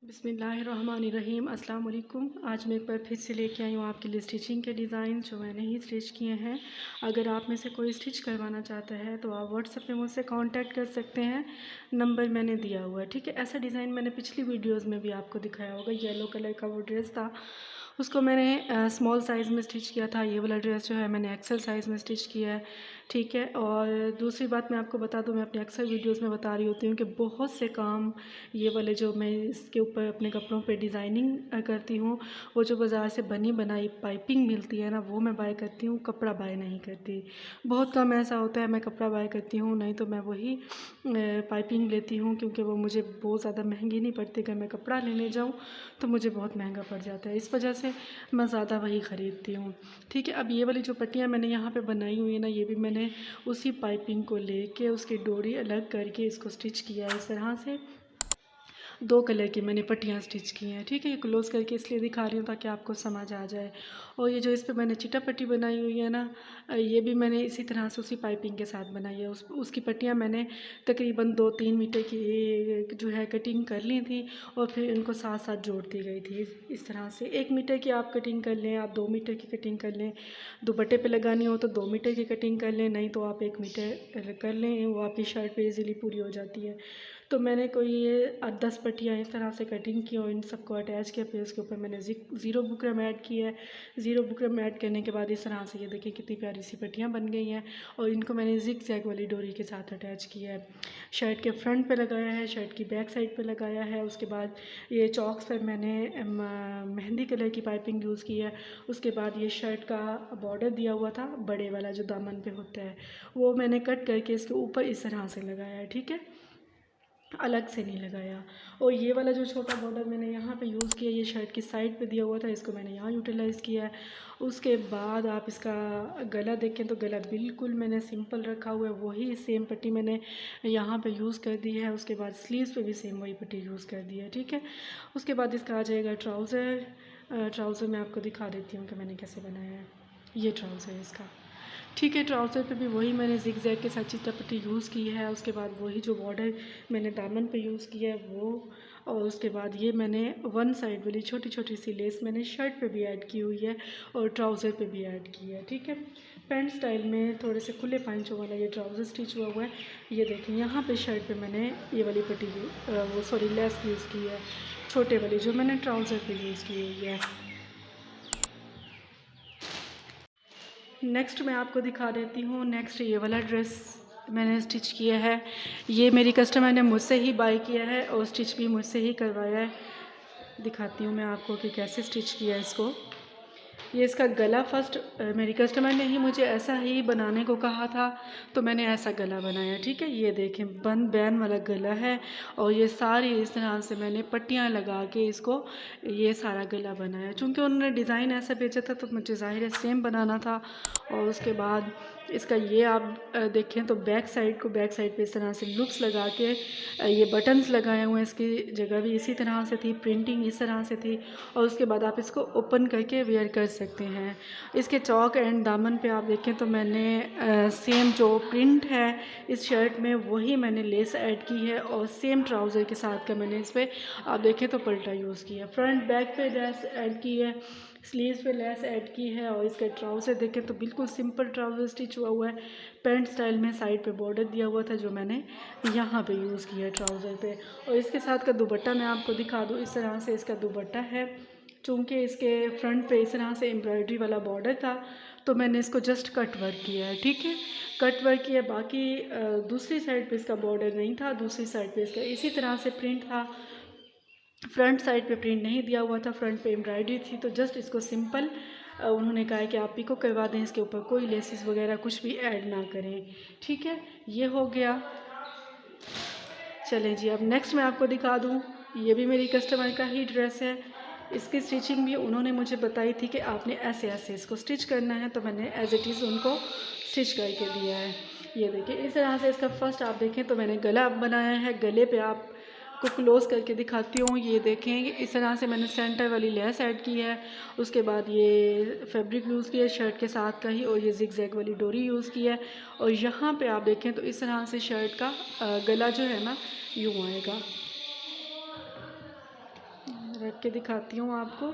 बिस्मिल्लाहिर्रहमानिर्रहीम अस्सलाम वालेकुम। आज मैं एक बार फिर से लेके आई हूँ आपके लिए स्टिचिंग के डिज़ाइन जो मैंने ही स्टिच किए हैं। अगर आप में से कोई स्टिच करवाना चाहता है तो आप व्हाट्सएप पे मुझसे कांटेक्ट कर सकते हैं, नंबर मैंने दिया हुआ है। ठीक है, ऐसा डिज़ाइन मैंने पिछली वीडियोज़ में भी आपको दिखाया होगा। येलो कलर का वो ड्रेस था, उसको मैंने स्मॉल साइज़ में स्टिच किया था। ये वाला ड्रेस जो है मैंने एक्सेल साइज़ में स्टिच किया है। ठीक है, और दूसरी बात मैं आपको बता दूं, मैं अपने अक्सर वीडियोस में बता रही होती हूँ कि बहुत से काम ये वाले जो मैं इसके ऊपर अपने कपड़ों पे डिज़ाइनिंग करती हूँ, वो जो बाज़ार से बनी बनाई पाइपिंग मिलती है ना, वो मैं बाय करती हूँ, कपड़ा बाय नहीं करती। बहुत कम ऐसा होता है मैं कपड़ा बाय करती हूँ, नहीं तो मैं वही पाइपिंग लेती हूँ, क्योंकि वो मुझे बहुत ज़्यादा महंगी नहीं पड़ती। अगर मैं कपड़ा लेने जाऊँ तो मुझे बहुत महंगा पड़ जाता है, इस वजह से मैं ज़्यादा वही ख़रीदती हूँ। ठीक है, अब ये वाली जो पट्टियाँ मैंने यहाँ पे बनाई हुई है ना, ये भी मैंने उसी पाइपिंग को लेके उसकी डोरी अलग करके इसको स्टिच किया है। इस तरह से 2 कलर की मैंने पट्टियाँ स्टिच की हैं। ठीक है, ये क्लोज़ करके इसलिए दिखा रही हूँ ताकि आपको समझ आ जाए। और ये जो इस पे मैंने चिटा पट्टी बनाई हुई है ना, ये भी मैंने इसी तरह से उसी पाइपिंग के साथ बनाई है। उसकी पट्टियाँ मैंने तकरीबन 2-3 मीटर की जो है कटिंग कर ली थी, और फिर इनको साथ साथ जोड़ती गई थी। इस तरह से 1 मीटर की आप कटिंग कर लें, आप 2 मीटर की कटिंग कर लें। दुपट्टे पे लगानी हो तो 2 मीटर की कटिंग कर लें, नहीं तो आप 1 मीटर कर लें, वो आपकी शर्ट पे इजीली पूरी हो जाती है। तो मैंने कोई ये 10 पट्टियाँ इस तरह से कटिंग की और इन सबको अटैच किया। फिर उसके ऊपर मैंने ज़ीरो बुकरम ऐड किया है। ज़ीरो बुकरम ऐड करने के बाद इस तरह से ये देखिए कितनी प्यारी सी पट्टियाँ बन गई हैं, और इनको मैंने ज़िग ज़ैग वाली डोरी के साथ अटैच किया है। शर्ट के फ्रंट पे लगाया है, शर्ट की बैक साइड पे लगाया है। उसके बाद ये चॉक्स पर मैंने मेहंदी कलर की पाइपिंग यूज़ की है। उसके बाद ये शर्ट का बॉर्डर दिया हुआ था, बड़े वाला जो दामन पे होता है, वो मैंने कट करके इसके ऊपर इस तरह से लगाया है। ठीक है, अलग से नहीं लगाया। और ये वाला जो छोटा बॉर्डर मैंने यहाँ पे यूज़ किया, ये शर्ट की साइड पे दिया हुआ था, इसको मैंने यहाँ यूटिलाइज़ किया है। उसके बाद आप इसका गला देखें तो गला बिल्कुल मैंने सिंपल रखा हुआ है, वही सेम पट्टी मैंने यहाँ पे यूज़ कर दी है। उसके बाद स्लीव्स पे भी सेम वही पट्टी यूज़ कर दी है। ठीक है, उसके बाद इसका आ जाएगा ट्राउज़र। ट्राउज़र मैं आपको दिखा देती हूँ कि मैंने कैसे बनाया है। ये ट्राउज़र है इसका। ठीक है, ट्राउज़र पे भी वही मैंने ज़िग ज़ैग के साथ चिट्टा पट्टी यूज़ की है। उसके बाद वही जो बॉर्डर मैंने दामन पे यूज़ किया है वो, और उसके बाद ये मैंने वन साइड वाली छोटी छोटी सी लेस मैंने शर्ट पे भी ऐड की हुई है और ट्राउज़र पे भी ऐड की है। ठीक है, पैंट स्टाइल में थोड़े से खुले पांचों वाला ये ट्राउज़र स्टिच हुआ है। ये देखें, यहाँ पे शर्ट पे मैंने ये वाली पट्टी लेस यूज़ की है, छोटे वाली जो मैंने ट्राउज़र पे यूज़ की हुई है। नेक्स्ट मैं आपको दिखा देती हूँ। नेक्स्ट ये वाला ड्रेस मैंने स्टिच किया है। ये मेरी कस्टमर ने मुझसे ही बाय किया है और स्टिच भी मुझसे ही करवाया है। दिखाती हूँ मैं आपको कि कैसे स्टिच किया है इसको। ये इसका गला फर्स्ट मेरी कस्टमर ने ही मुझे ऐसा ही बनाने को कहा था, तो मैंने ऐसा गला बनाया। ठीक है, ये देखें बन बैन वाला गला है, और ये सारी इस तरह से मैंने पट्टियाँ लगा के इसको ये सारा गला बनाया। चूँकि उन्होंने डिज़ाइन ऐसा भेजा था तो मुझे ज़ाहिर है सेम बनाना था। और उसके बाद इसका ये आप देखें तो बैक साइड पे इस तरह से लूप्स लगा के ये बटन्स लगाए हुए हैं। इसकी जगह भी इसी तरह से थी, प्रिंटिंग इस तरह से थी, और उसके बाद आप इसको ओपन करके वेयर कर सकते हैं। इसके चौक एंड दामन पे आप देखें तो मैंने सेम जो प्रिंट है इस शर्ट में वही मैंने लेस ऐड की है, और सेम ट्राउज़र के साथ का मैंने इस पर आप देखें तो पल्टा यूज़ किया। फ्रंट बैक पे लेस ऐड की है, स्लीव्स पे लेस ऐड की है, और इसका ट्राउज़र देखें तो बिल्कुल सिंपल ट्राउज़र स्टिच हुआ है। पैंट स्टाइल में साइड पे बॉर्डर दिया हुआ था जो मैंने यहाँ पे यूज़ किया है ट्राउज़र पे। और इसके साथ का दुपट्टा मैं आपको दिखा दूँ। इस तरह से इसका दुपट्टा है। चूँकि इसके फ्रंट पे इस तरह से एम्ब्रॉयडरी वाला बॉर्डर था, तो मैंने इसको जस्ट कट वर्क किया है। ठीक है, कट वर्क किया, बाकी दूसरी साइड पे इसका बॉर्डर नहीं था, दूसरी साइड पे इसका इसी तरह से प्रिंट था। फ्रंट साइड पे प्रिंट नहीं दिया हुआ था, फ्रंट पे एम्ब्रॉयडरी थी, तो जस्ट इसको सिंपल उन्होंने कहा है कि आप पिको करवा दें, इसके ऊपर कोई लेसिस वगैरह कुछ भी ऐड ना करें। ठीक है, ये हो गया। चलें जी, अब नेक्स्ट मैं आपको दिखा दूँ। ये भी मेरी कस्टमर का ही ड्रेस है। इसकी स्टिचिंग भी उन्होंने मुझे बताई थी कि आपने ऐसे ऐसे इसको स्टिच करना है, तो मैंने एज इट इज़ उनको स्टिच करके दिया है। ये देखिए इस तरह से इसका फर्स्ट आप देखें तो मैंने गला बनाया है। गले पे आप को क्लोज़ करके दिखाती हूँ। ये देखें इस तरह से मैंने सेंटर वाली लेस ऐड की है। उसके बाद ये फैब्रिक यूज़ किया है शर्ट के साथ का ही, और ये जिग जैग वाली डोरी यूज़ की है। और यहाँ पे आप देखें तो इस तरह से शर्ट का गला जो है ना यूँ आएगा। रख के दिखाती हूँ आपको।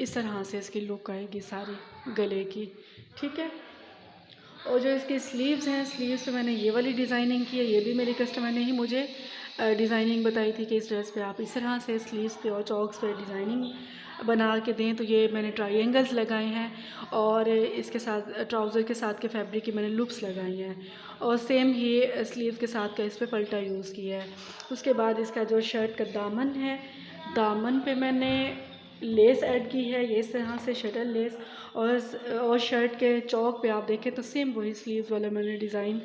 इस तरह से इसकी लुक आएगी सारी गले की, ठीक है। और जो इसकी स्लीव्स हैं, स्लीव्स पे मैंने ये वाली डिज़ाइनिंग की है। ये भी मेरी कस्टमर ने ही मुझे डिज़ाइनिंग बताई थी कि इस ड्रेस पे आप इस तरह से स्लीव्स पे और चॉक्स पे डिज़ाइनिंग बना के दें। तो ये मैंने ट्रायंगल्स लगाए हैं और इसके साथ ट्राउज़र के साथ के फैब्रिक की मैंने लूप्स लगाई हैं और सेम ही स्लीव के साथ का इस पर पल्टा यूज़ किया है। उसके बाद इसका जो शर्ट का दामन है, दामन पे मैंने लेस ऐड की है, ये इस तरह से शटल लेस। और शर्ट के चौक पे आप देखें तो सेम वही स्लीव्स वाला मैंने डिज़ाइन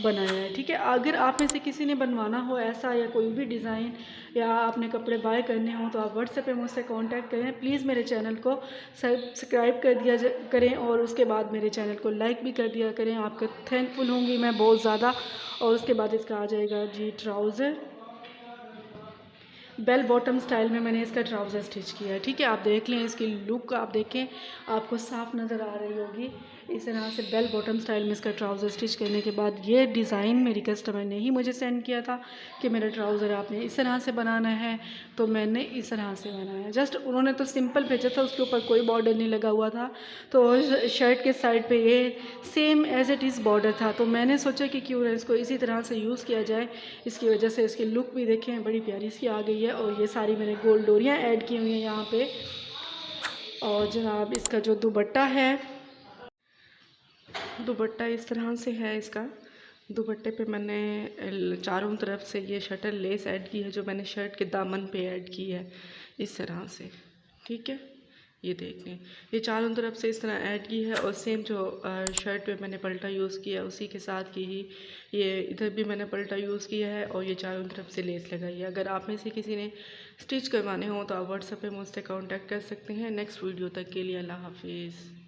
बनाया है, ठीक है। अगर आप में से किसी ने बनवाना हो ऐसा या कोई भी डिज़ाइन या आपने कपड़े बाय करने हो तो आप व्हाट्सएप पे मुझसे कांटेक्ट करें। प्लीज़ मेरे चैनल को सब्सक्राइब कर दिया करें और उसके बाद मेरे चैनल को लाइक भी कर दिया करें। आपका थैंकफुल होंगी मैं बहुत ज़्यादा। और उसके बाद इसका आ जाएगा जी ट्राउज़र, बेल बॉटम स्टाइल में मैंने इसका ट्राउज़र स्टिच किया है, ठीक है। आप देख लें, इसकी लुक आप देखें, आपको साफ नज़र आ रही होगी। इस तरह से बेल बॉटम स्टाइल में इसका ट्राउज़र स्टिच करने के बाद ये डिज़ाइन मेरी कस्टमर ने ही मुझे सेंड किया था कि मेरा ट्राउज़र आपने इस तरह से बनाना है, तो मैंने इस तरह से बनाया। जस्ट उन्होंने तो सिंपल भेजा था, उसके ऊपर कोई बॉर्डर नहीं लगा हुआ था। तो शर्ट के साइड पे ये same as it is border था, तो मैंने सोचा कि क्यों ना इसको इसी तरह से यूज़ किया जाए। इसकी वजह से इसकी लुक भी देखें बड़ी प्यारी सी आ गई है। और ये सारी मैंने गोल्ड डोरियाँ ऐड की हुई हैं यहाँ पे। और जनाब इसका जो दुपट्टा है, दुपट्टा इस तरह से है। इसका दुपट्टे पे मैंने चारों तरफ से ये शटल लेस ऐड की है जो मैंने शर्ट के दामन पे ऐड की है इस तरह से, ठीक है। ये देख लें, ये चारों तरफ से इस तरह ऐड की है और सेम जो शर्ट पे मैंने पल्टा यूज़ किया उसी के साथ की ही ये इधर भी मैंने पल्टा यूज़ किया है और ये चारों तरफ से लेस लगाई है। अगर आप में से किसी ने स्टिच करवाने हो तो आप व्हाट्सएप पे मुझसे कांटेक्ट कर सकते हैं। नेक्स्ट वीडियो तक के लिए अल्लाह हाफिज़।